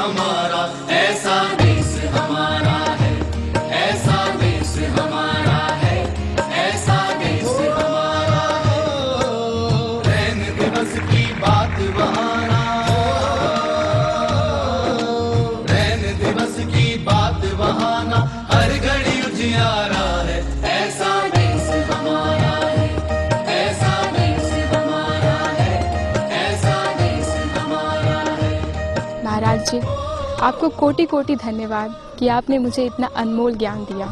हमारा, ऐसा देश हमारा है, ऐसा देश हमारा है, ऐसा देश हमारा है। रैन दिवस की बात बहाना, रैन दिवस की बात बहाना, हर घड़ी उजियारा है, ऐसा देश हमारा है, ऐसा देश हमारा है, ऐसा देश हमारा है। महाराज जी, आपको कोटि कोटि धन्यवाद कि आपने मुझे इतना अनमोल ज्ञान दिया।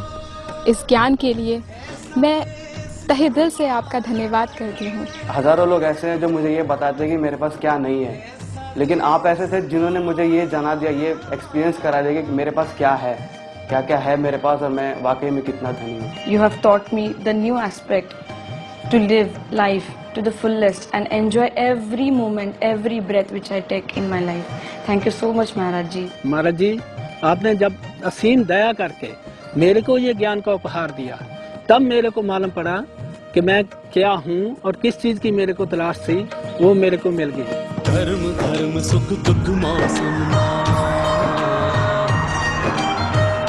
इस ज्ञान के लिए मैं तहे दिल से आपका धन्यवाद करती हूँ। हजारों लोग ऐसे हैं जो मुझे ये बताते हैं कि मेरे पास क्या नहीं है, लेकिन आप ऐसे थे जिन्होंने मुझे ये जाना दिया, ये एक्सपीरियंस करा दिया कि मेरे पास क्या है, क्या क्या है मेरे पास और मैं वाकई में कितना धनी हूँ। You have taught me the new aspect to live life to the fullest and enjoy every moment, every breath which I take in my life. Thank you so much, Maharaj ji. महाराज जी, आपने जब असीम दया करके मेरे को ये ज्ञान का उपहार दिया, तब मेरे को मालूम पड़ा कि मैं क्या हूँ और किस चीज की मेरे को तलाश थी, वो मेरे को मिल गई। धर्म धर्म सुख दुख मौसम,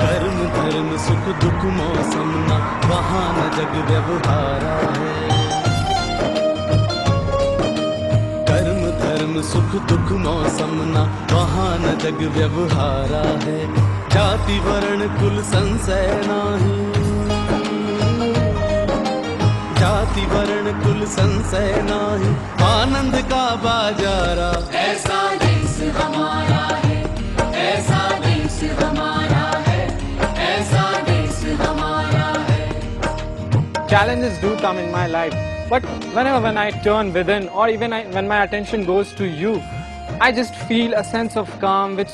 धर्म धर्म सुख दुख मौसम ना, वहाँ न जग व्यवहारा है। धर्म धर्म सुख दुख मौसम ना, वहाँ न जग व्यवहारा है। जाति वर्ण कुल संशय नाही, जाति वर्ण कुल संशय नाही, आनंद का बाजारा, ऐसा देश हमारा है, ऐसा देश हमारा है, ऐसा देश हमारा है। Challenges do come in my life, but when I turn within, or even when my attention goes to you, I just feel a sense of calm which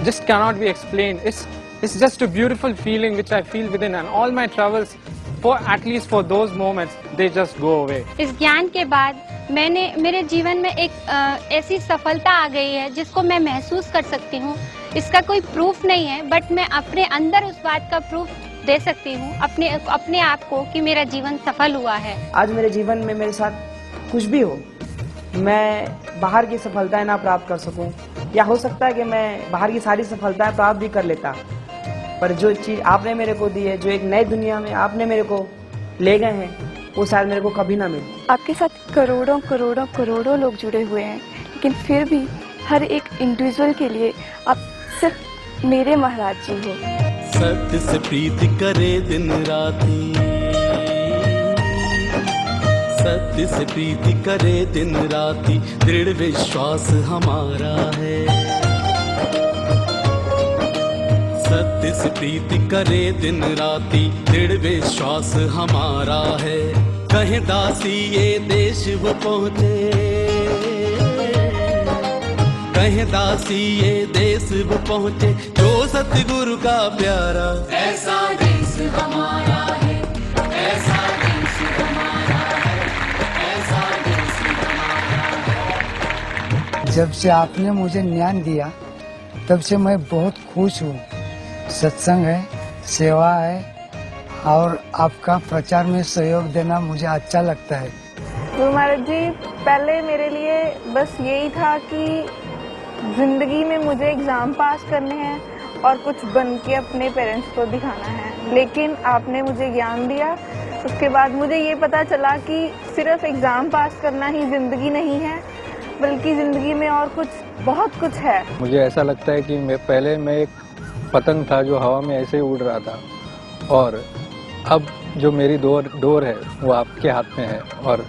just cannot be explained. It's just a beautiful feeling which I feel within, and all my troubles, for at least for those moments, they just go away. इस ज्ञान के बाद मेरे जीवन में एक ऐसी सफलता आ गई है जिसको मैं महसूस कर सकती हूँ। इसका कोई प्रूफ नहीं है, बट मैं अपने अंदर उस बात का प्रूफ दे सकती हूँ अपने आप को कि मेरा जीवन सफल हुआ है। आज मेरे जीवन में मेरे साथ कुछ भी हो, मैं बाहर की सफलताएं ना प्राप्त कर सकूं, या हो सकता है कि मैं बाहर की सारी सफलताएं प्राप्त भी कर लेता, पर जो चीज़ आपने मेरे को दी है, जो एक नई दुनिया में आपने मेरे को ले गए हैं, वो शायद मेरे को कभी ना मिले। आपके साथ करोड़ों करोड़ों करोड़ों लोग जुड़े हुए हैं, लेकिन फिर भी हर एक इंडिविजुअल के लिए आप सिर्फ मेरे महाराज जी हो। सत्य से प्रीति करे दिन राती, सत्य से प्रीति करे दिन राती, दृढ़ विश्वास हमारा है। सत्य से प्रीति करे दिन राती, दृढ़ विश्वास हमारा है। कहीं दासी ये देश वो पहुँचे, कहीं दासी ये देश वो पहुँचे, जो सतगुरु का प्यारा, ऐसा देश हमारा है, ऐसा देश हमारा है, ऐसा देश हमारा है। जब से आपने मुझे ज्ञान दिया, तब से मैं बहुत खुश हूँ। सत्संग है, सेवा है, और आपका प्रचार में सहयोग देना मुझे अच्छा लगता है। गुरु महाराज जी, पहले मेरे लिए बस यही था कि जिंदगी में मुझे एग्जाम पास करने हैं और कुछ बन के अपने पेरेंट्स को दिखाना है, लेकिन आपने मुझे ज्ञान दिया। उसके बाद मुझे ये पता चला कि सिर्फ एग्जाम पास करना ही जिंदगी नहीं है, बल्कि जिंदगी में और कुछ बहुत कुछ है। मुझे ऐसा लगता है कि पहले मैं एक पतंग था जो हवा में ऐसे ही उड़ रहा था, और अब जो मेरी डोर है वो आपके हाथ में है, और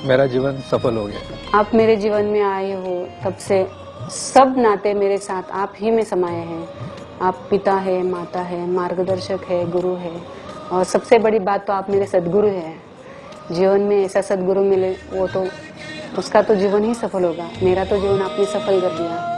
मेरा जीवन सफल हो गया। आप मेरे जीवन में आए हो, तब से सब नाते मेरे साथ आप ही में समाये हैं। आप पिता है, माता है, मार्गदर्शक है, गुरु है, और सबसे बड़ी बात तो आप मेरे सद्गुरु हैं। जीवन में ऐसा सद्गुरु मिले, वो तो उसका तो जीवन ही सफल होगा। मेरा तो जीवन आपने सफल कर दिया।